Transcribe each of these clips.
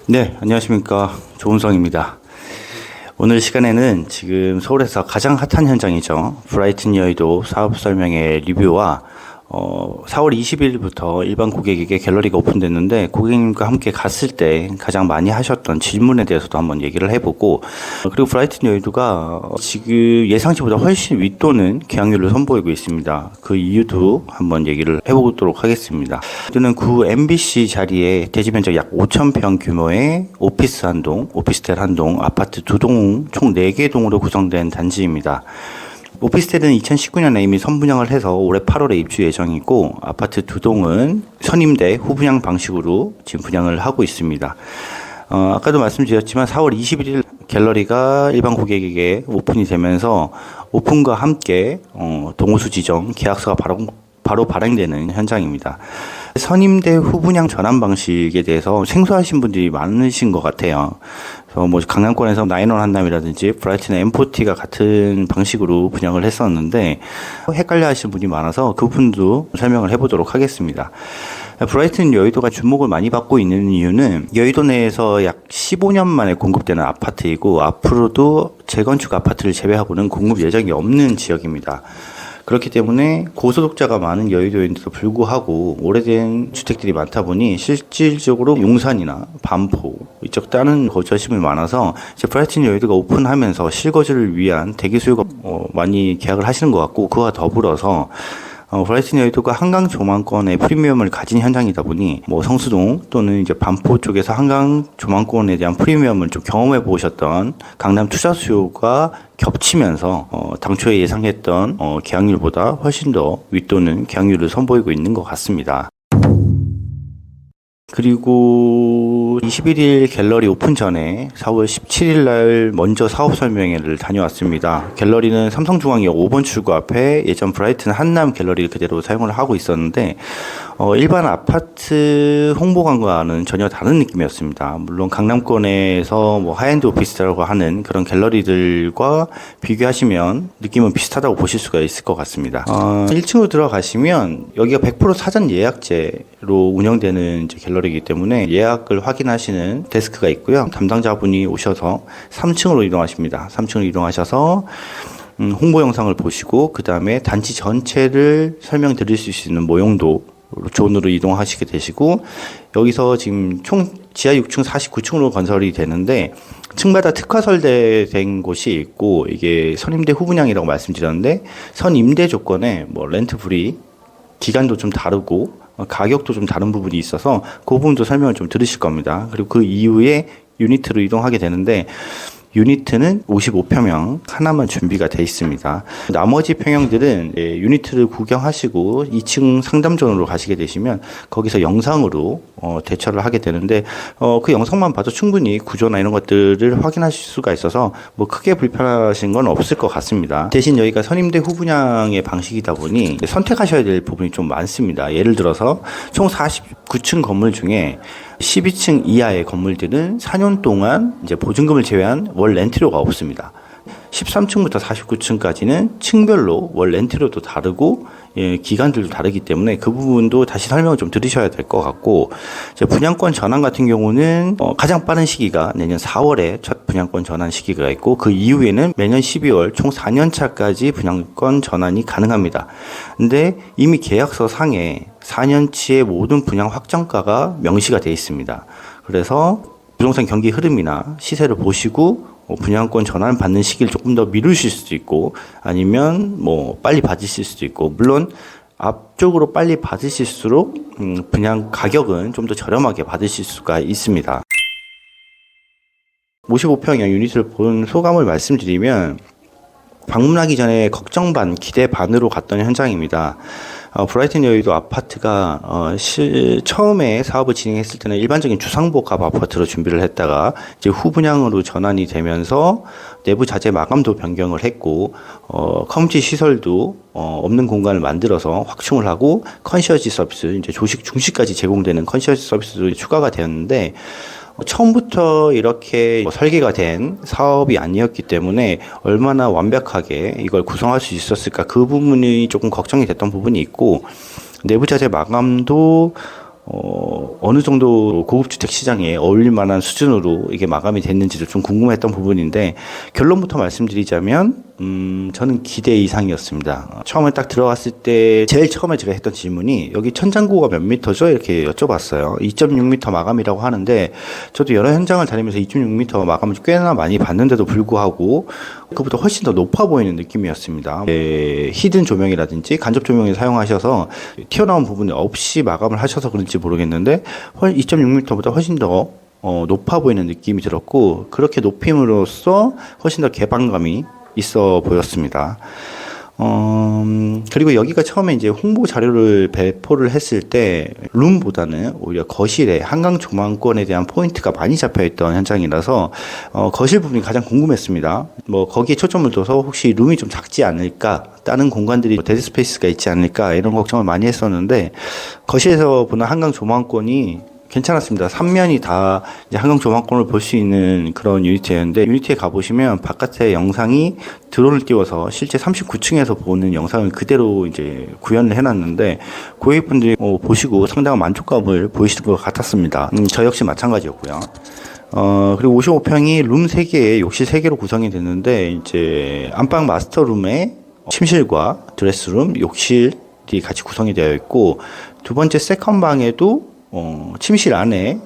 네, 안녕하십니까. 조은성입니다. 오늘 시간에는 지금 서울에서 가장 핫한 현장이죠. 브라이튼 여의도 사업 설명회 리뷰와 4월 20일부터 일반 고객에게 갤러리가 오픈됐는데 고객님과 함께 갔을 때 가장 많이 하셨던 질문에 대해서도 한번 얘기를 해보고, 그리고 브라이튼 여의도가 지금 예상치보다 훨씬 윗도는 계약률을 선보이고 있습니다. 그 이유도 한번 얘기를 해보도록 하겠습니다. 이는 구 MBC 자리에 대지 면적 약 5,000평 규모의 오피스 한 동, 오피스텔 한 동, 아파트 두 동, 총 4개 동으로 구성된 단지입니다. 오피스텔은 2019년에 이미 선분양을 해서 올해 8월에 입주 예정이고, 아파트 두 동은 선임대 후분양 방식으로 지금 분양을 하고 있습니다. 아까도 말씀드렸지만 4월 21일 갤러리가 일반 고객에게 오픈이 되면서 오픈과 함께 동호수 지정 계약서가 바로 발행되는 현장입니다. 선임대 후분양 전환 방식에 대해서 생소하신 분들이 많으신 것 같아요. 그래서 뭐 강남권에서 나인원 한남이라든지 브라이튼 M40가 같은 방식으로 분양을 했었는데 헷갈려 하시는 분이 많아서 그 부분도 설명을 해보도록 하겠습니다. 브라이튼 여의도가 주목을 많이 받고 있는 이유는 여의도 내에서 약 15년 만에 공급되는 아파트이고, 앞으로도 재건축 아파트를 제외하고는 공급 예정이 없는 지역입니다. 그렇기 때문에 고소득자가 많은 여의도인데도 불구하고 오래된 주택들이 많다 보니 실질적으로 용산이나 반포 이쪽 다른 거주하시는 분이 많아서 이제 브라이튼 여의도가 오픈하면서 실거주를 위한 대기 수요가 많이 계약을 하시는 것 같고, 그와 더불어서 브라이튼 여의도가 한강 조망권의 프리미엄을 가진 현장이다 보니 성수동 또는 이제 반포 쪽에서 한강 조망권에 대한 프리미엄을 좀 경험해 보셨던 강남 투자 수요가 겹치면서 당초에 예상했던 계약률보다 훨씬 더 윗도는 계약률을 선보이고 있는 것 같습니다. 그리고 21일 갤러리 오픈 전에 4월 17일 날 먼저 사업 설명회를 다녀왔습니다. 갤러리는 삼성중앙역 5번 출구 앞에 예전 브라이튼 한남 갤러리를 그대로 사용을 하고 있었는데 일반 아파트 홍보관과는 전혀 다른 느낌이었습니다. 물론 강남권에서 하이엔드 오피스라고 하는 그런 갤러리들과 비교하시면 느낌은 비슷하다고 보실 수가 있을 것 같습니다. 1층으로 들어가시면 여기가 100% 사전 예약제로 운영되는 이제 갤러리이기 때문에 예약을 확인하시는 데스크가 있고요. 담당자분이 오셔서 3층으로 이동하십니다. 3층으로 이동하셔서 홍보 영상을 보시고 그 다음에 단지 전체를 설명드릴 수 있는 모형도 존으로 이동하시게 되시고, 여기서 지금 총 지하 6층 49층으로 건설이 되는데 층마다 특화 설계된 곳이 있고, 이게 선임대 후분양이라고 말씀드렸는데 선임대 조건에 렌트 프리 기간도 좀 다르고 가격도 좀 다른 부분이 있어서 그 부분도 설명을 좀 들으실 겁니다. 그리고 그 이후에 유니트로 이동하게 되는데 유니트는 55평형 하나만 준비가 되어 있습니다. 나머지 평형들은 유니트를 구경하시고 2층 상담존으로 가시게 되시면 거기서 영상으로 대처를 하게 되는데 그 영상만 봐도 충분히 구조나 이런 것들을 확인하실 수가 있어서 크게 불편하신 건 없을 것 같습니다. 대신 여기가 선임대 후분양의 방식이다 보니 선택하셔야 될 부분이 좀 많습니다. 예를 들어서 총 49층 건물 중에 12층 이하의 건물들은 4년 동안 이제 보증금을 제외한 월 렌트료가 없습니다. 13층부터 49층까지는 층별로 월 렌트료도 다르고 기간들도 다르기 때문에 그 부분도 다시 설명을 좀 들으셔야 될 것 같고, 이제 분양권 전환 같은 경우는 가장 빠른 시기가 내년 4월에 첫 분양권 전환 시기가 있고, 그 이후에는 매년 12월 총 4년 차까지 분양권 전환이 가능합니다. 근데 이미 계약서 상에 4년치의 모든 분양 확정가가 명시가 되어 있습니다. 그래서 부동산 경기 흐름이나 시세를 보시고 분양권 전환 받는 시기를 조금 더 미루실 수도 있고, 아니면 빨리 받으실 수도 있고, 물론 앞쪽으로 빨리 받으실수록 분양 가격은 좀 더 저렴하게 받으실 수가 있습니다. 55평형 유닛을 본 소감을 말씀드리면 방문하기 전에 걱정 반 기대 반으로 갔던 현장입니다. 브라이튼 여의도 아파트가 처음에 사업을 진행했을 때는 일반적인 주상복합 아파트로 준비를 했다가 이제 후분양으로 전환이 되면서 내부 자재 마감도 변경을 했고, 커뮤니티 시설도 없는 공간을 만들어서 확충을 하고 컨시어지 서비스, 이제 조식 중식까지 제공되는 컨시어지 서비스도 추가가 되었는데, 처음부터 이렇게 설계가 된 사업이 아니었기 때문에 얼마나 완벽하게 이걸 구성할 수 있었을까, 그 부분이 조금 걱정이 됐던 부분이 있고, 내부 자재 마감도 어느 정도 고급주택 시장에 어울릴 만한 수준으로 이게 마감이 됐는지도 좀 궁금했던 부분인데, 결론부터 말씀드리자면 저는 기대 이상이었습니다. 처음에 딱 들어갔을 때 제일 처음에 제가 했던 질문이 여기 천장고가 몇 미터죠? 이렇게 여쭤봤어요. 2.6m 마감이라고 하는데, 저도 여러 현장을 다니면서 2.6m 마감을 꽤나 많이 봤는데도 불구하고 그보다 훨씬 더 높아 보이는 느낌이었습니다. 히든 조명이라든지 간접 조명을 사용하셔서 튀어나온 부분이 없이 마감을 하셔서 그런지 모르겠는데 2.6m보다 훨씬 더 높아 보이는 느낌이 들었고, 그렇게 높임으로써 훨씬 더 개방감이 있어 보였습니다. 그리고 여기가 처음에 이제 홍보 자료를 배포를 했을 때 룸보다는 오히려 거실에 한강 조망권에 대한 포인트가 많이 잡혀있던 현장이라서 거실 부분이 가장 궁금했습니다. 뭐 거기에 초점을 둬서 혹시 룸이 좀 작지 않을까, 다른 공간들이 데드 스페이스가 있지 않을까 이런 걱정을 많이 했었는데, 거실에서 보는 한강 조망권이 괜찮았습니다. 3면이 다 이제 한강 조망권을 볼 수 있는 그런 유니트였는데, 유니트에 가보시면 바깥에 영상이 드론을 띄워서 실제 39층에서 보는 영상을 그대로 이제 구현을 해놨는데, 고객분들이 보시고 상당한 만족감을 보이시는 것 같았습니다. 저 역시 마찬가지였고요. 그리고 55평이 룸 3개에 욕실 3개로 구성이 됐는데, 이제 안방 마스터룸에 침실과 드레스룸, 욕실이 같이 구성이 되어 있고, 두 번째 세컨방에도 침실 안에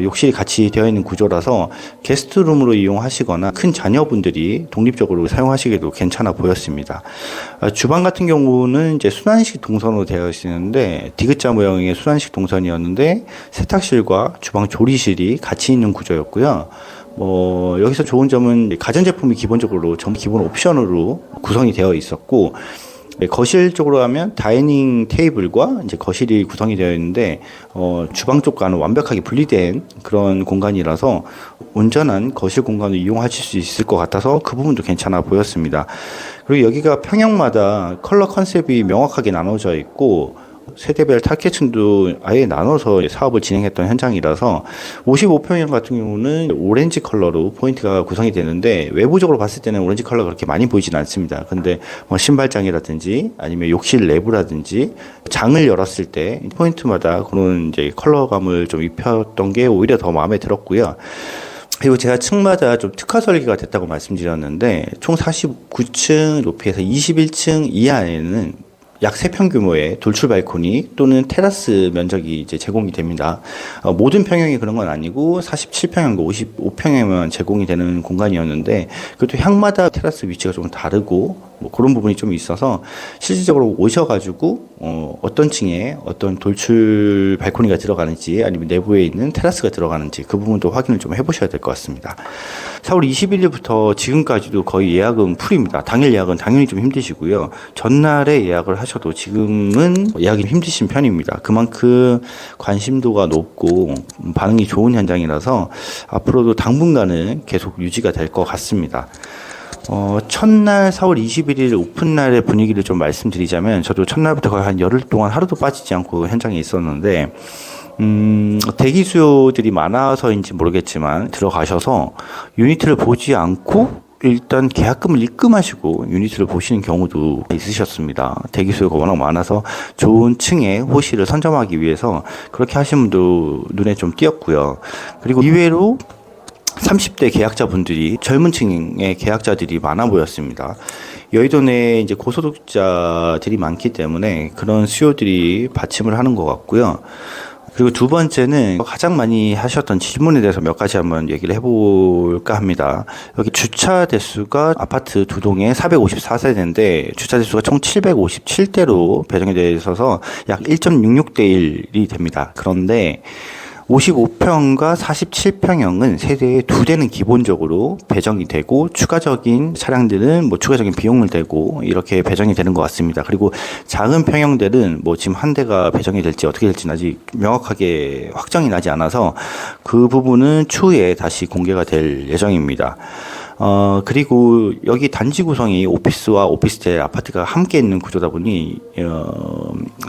욕실이 같이 되어 있는 구조라서 게스트룸으로 이용하시거나 큰 자녀분들이 독립적으로 사용하시기도 괜찮아 보였습니다. 주방 같은 경우는 이제 순환식 동선으로 되어 있는데, 디귿자 모형의 순환식 동선이었는데 세탁실과 주방 조리실이 같이 있는 구조였고요. 여기서 좋은 점은 가전제품이 기본적으로 전 기본 옵션으로 구성이 되어 있었고, 거실 쪽으로 하면 다이닝 테이블과 이제 거실이 구성이 되어 있는데, 주방 쪽과는 완벽하게 분리된 그런 공간이라서 온전한 거실 공간을 이용하실 수 있을 것 같아서 그 부분도 괜찮아 보였습니다. 그리고 여기가 평형마다 컬러 컨셉이 명확하게 나눠져 있고, 세대별 타겟층도 아예 나눠서 사업을 진행했던 현장이라서 55평형 같은 경우는 오렌지 컬러로 포인트가 구성이 되는데, 외부적으로 봤을 때는 오렌지 컬러가 그렇게 많이 보이지는 않습니다. 근데 신발장이라든지 아니면 욕실 내부라든지 장을 열었을 때 포인트마다 그런 이제 컬러감을 좀 입혔던 게 오히려 더 마음에 들었고요. 그리고 제가 층마다 좀 특화 설계가 됐다고 말씀드렸는데, 총 49층 높이에서 21층 이하에는 약 3평 규모의 돌출 발코니 또는 테라스 면적이 이제 제공이 됩니다. 모든 평형이 그런 건 아니고 47평형과 55평형만 제공이 되는 공간이었는데, 그것도 향마다 테라스 위치가 좀 다르고 그런 부분이 좀 있어서 실질적으로 오셔가지고 어떤 층에 어떤 돌출 발코니가 들어가는지 아니면 내부에 있는 테라스가 들어가는지 그 부분도 확인을 좀 해보셔야 될 것 같습니다. 4월 21일부터 지금까지도 거의 예약은 풀입니다. 당일 예약은 당연히 좀 힘드시고요. 전날에 예약을 하셔도 지금은 예약이 힘드신 편입니다. 그만큼 관심도가 높고 반응이 좋은 현장이라서 앞으로도 당분간은 계속 유지가 될 것 같습니다. 첫날 4월 21일 오픈날의 분위기를 좀 말씀드리자면, 저도 첫날부터 거의 한 열흘 동안 하루도 빠지지 않고 현장에 있었는데, 대기 수요들이 많아서인지 모르겠지만 들어가셔서 유니트를 보지 않고 일단 계약금을 입금하시고 유니트를 보시는 경우도 있으셨습니다. 대기 수요가 워낙 많아서 좋은 층의 호실을 선점하기 위해서 그렇게 하신 분도 눈에 좀 띄었고요. 그리고 이외로 30대 계약자분들이, 젊은 층의 계약자들이 많아 보였습니다. 여의도 내에 이제 고소득자들이 많기 때문에 그런 수요들이 받침을 하는 것 같고요. 그리고 두 번째는 가장 많이 하셨던 질문에 대해서 몇 가지 한번 얘기를 해볼까 합니다. 여기 주차 대수가 아파트 두 동에 454세대인데 주차 대수가 총 757대로 배정이 되어 있어서 약 1.66대 1이 됩니다. 그런데 55평과 47평형은 세대에 2대는 기본적으로 배정이 되고, 추가적인 차량들은 추가적인 비용을 대고 이렇게 배정이 되는 것 같습니다. 그리고 작은 평형들은 지금 한 대가 배정이 될지 어떻게 될지는 아직 명확하게 확정이 나지 않아서 그 부분은 추후에 다시 공개가 될 예정입니다. 그리고 여기 단지 구성이 오피스와 오피스텔, 아파트가 함께 있는 구조다 보니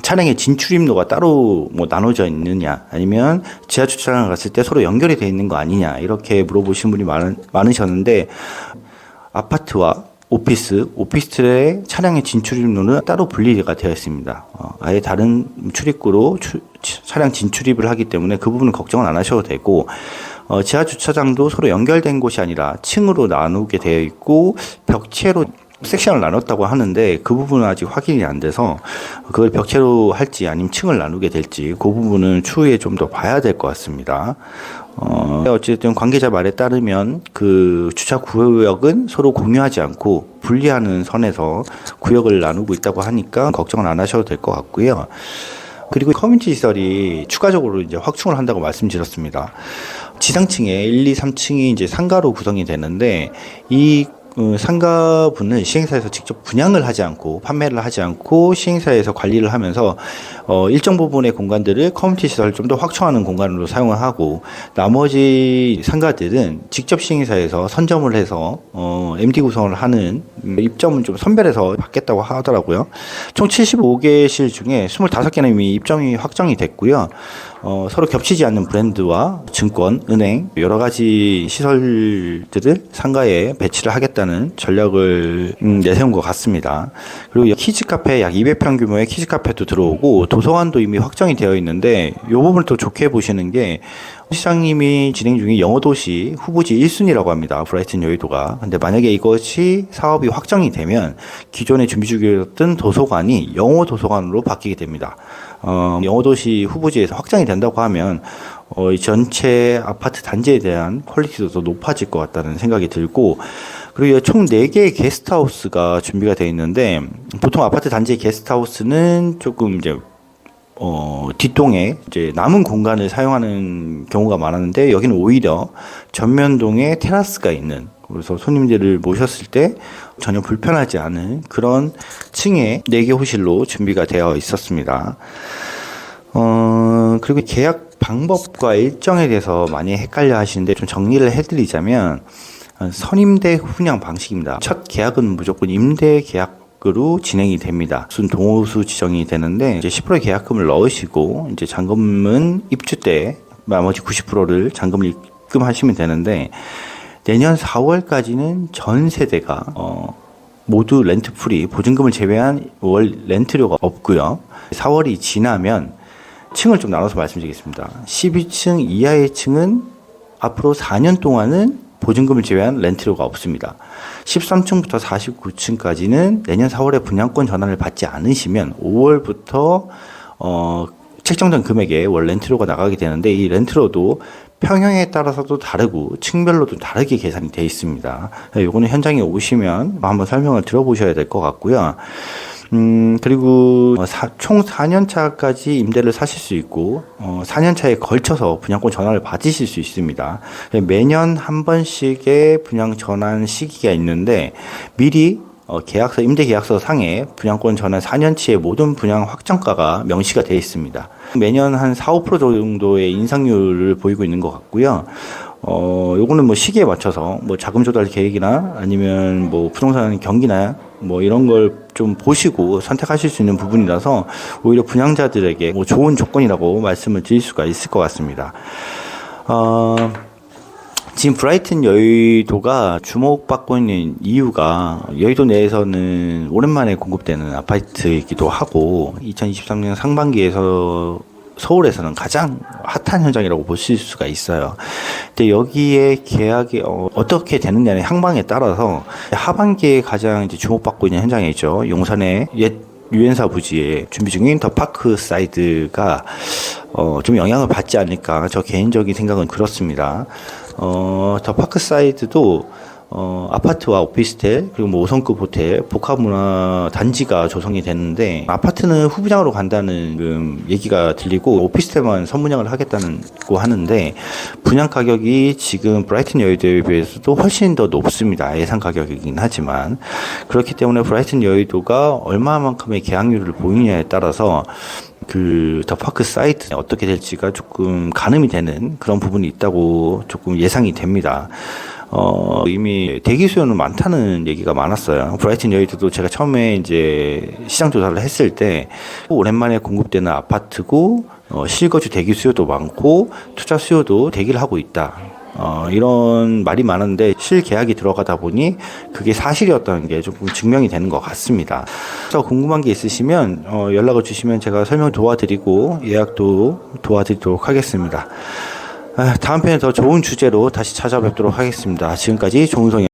차량의 진출입로가 따로 나눠져 있느냐, 아니면 지하 주차장을 갔을 때 서로 연결이 되어 있는 거 아니냐, 이렇게 물어보신 분이 많으셨는데, 아파트와 오피스텔의 차량의 진출입로는 따로 분리가 되어 있습니다. 아예 다른 출입구로 차량 진출입을 하기 때문에 그 부분은 걱정은 안 하셔도 되고, 지하 주차장도 서로 연결된 곳이 아니라 층으로 나누게 되어 있고 벽체로 섹션을 나눴다고 하는데 그 부분은 아직 확인이 안 돼서 그걸 벽체로 할지 아니면 층을 나누게 될지 그 부분은 추후에 좀 더 봐야 될 것 같습니다. 어쨌든 관계자 말에 따르면 그 주차 구역은 서로 공유하지 않고 분리하는 선에서 구역을 나누고 있다고 하니까 걱정은 안 하셔도 될 것 같고요. 그리고 커뮤니티 시설이 추가적으로 이제 확충을 한다고 말씀드렸습니다. 지상층에 1, 2, 3층이 이제 상가로 구성이 되는데 이 상가분은 시행사에서 직접 분양을 하지 않고 판매를 하지 않고 시행사에서 관리를 하면서 일정 부분의 공간들을 커뮤니티 시설을 좀 더 확충하는 공간으로 사용을 하고 나머지 상가들은 직접 시행사에서 선점을 해서 MD 구성을 하는 입점은 좀 선별해서 받겠다고 하더라고요. 총 75개 실 중에 25개는 이미 입점이 확정이 됐고요. 서로 겹치지 않는 브랜드와 증권, 은행 여러 가지 시설들을 상가에 배치를 하겠다는 전략을 내세운 것 같습니다. 그리고 키즈 카페 약 200평 규모의 키즈 카페도 들어오고 도서관도 이미 확정이 되어 있는데 이 부분을 또 좋게 보시는 게 시장님이 진행 중인 영어도시 후보지 1순위라고 합니다. 브라이튼 여의도가. 근데 만약에 이것이 사업이 확정이 되면 기존에 준비 중이었던 도서관이 영어 도서관으로 바뀌게 됩니다. 영어도시 후보지에서 확정이 된다고 하면 이 전체 아파트 단지에 대한 퀄리티도 더 높아질 것 같다는 생각이 들고, 그리고 총 4개의 게스트하우스가 준비가 되어 있는데 보통 아파트 단지의 게스트하우스는 조금 이제 뒷동에 이제 남은 공간을 사용하는 경우가 많았는데 여기는 오히려 전면동에 테라스가 있는, 그래서 손님들을 모셨을 때 전혀 불편하지 않은 그런 층의 4개 호실로 준비가 되어 있었습니다. 그리고 계약 방법과 일정에 대해서 많이 헷갈려 하시는데 좀 정리를 해드리자면 선임대 분양 방식입니다. 첫 계약은 무조건 임대 계약으로 진행이 됩니다. 무슨 동호수 지정이 되는데 이제 10% 계약금을 넣으시고 이제 잔금은 입주 때 나머지 90%를 잔금을 입금하시면 되는데 내년 4월까지는 전 세대가 모두 렌트 프리, 보증금을 제외한 월 렌트료가 없고요. 4월이 지나면 층을 좀 나눠서 말씀드리겠습니다. 12층 이하의 층은 앞으로 4년 동안은 보증금을 제외한 렌트료가 없습니다. 13층부터 49층까지는 내년 4월에 분양권 전환을 받지 않으시면 5월부터 책정된 금액의 월 렌트료가 나가게 되는데 이 렌트료도 평형에 따라서도 다르고 층별로도 다르게 계산이 되어 있습니다. 이거는 현장에 오시면 한번 설명을 들어보셔야 될 것 같고요. 그리고 총 4년차까지 임대를 사실 수 있고 4년차에 걸쳐서 분양권 전환을 받으실 수 있습니다. 매년 한 번씩의 분양 전환 시기가 있는데 미리 계약서, 임대 계약서 상에 분양권 전환 4년치의 모든 분양 확정가가 명시가 되어 있습니다. 매년 한 4, 5% 정도의 인상률을 보이고 있는 것 같고요. 요거는 뭐 시기에 맞춰서 뭐 자금 조달 계획이나 아니면 뭐 부동산 경기나 뭐 이런 걸 좀 보시고 선택하실 수 있는 부분이라서 오히려 분양자들에게 뭐 좋은 조건이라고 말씀을 드릴 수가 있을 것 같습니다. 지금 브라이튼 여의도가 주목받고 있는 이유가 여의도 내에서는 오랜만에 공급되는 아파트이기도 하고 2023년 상반기에서 서울에서는 가장 핫한 현장이라고 보실 수가 있어요. 근데 여기에 계약이 어떻게 되느냐의 향방에 따라서 하반기에 가장 이제 주목받고 있는 현장이죠. 용산의 옛 유엔사 부지에 준비 중인 더 파크 사이드가 좀 영향을 받지 않을까, 저 개인적인 생각은 그렇습니다. 더 파크 사이드도 아파트와 오피스텔 그리고 뭐 5성급 호텔 복합문화 단지가 조성이 됐는데 아파트는 후분양으로 간다는 얘기가 들리고 오피스텔만 선분양을 하겠다고 하는데 분양 가격이 지금 브라이튼 여의도에 비해서도 훨씬 더 높습니다. 예상 가격이긴 하지만 그렇기 때문에 브라이튼 여의도가 얼마만큼의 계약률을 보이느냐에 따라서 그 더 파크 사이트 어떻게 될지가 조금 가늠이 되는 그런 부분이 있다고 조금 예상이 됩니다. 이미 대기 수요는 많다는 얘기가 많았어요. 브라이튼 여의도도 제가 처음에 이제 시장 조사를 했을 때 오랜만에 공급되는 아파트고 실거주 대기 수요도 많고 투자 수요도 대기를 하고 있다. 이런 말이 많은데 실계약이 들어가다 보니 그게 사실이었다는 게 조금 증명이 되는 것 같습니다. 그래서 궁금한 게 있으시면 연락을 주시면 제가 설명 도와드리고 예약도 도와드리도록 하겠습니다. 다음 편에 더 좋은 주제로 다시 찾아뵙도록 하겠습니다. 지금까지 조은성이었습니다.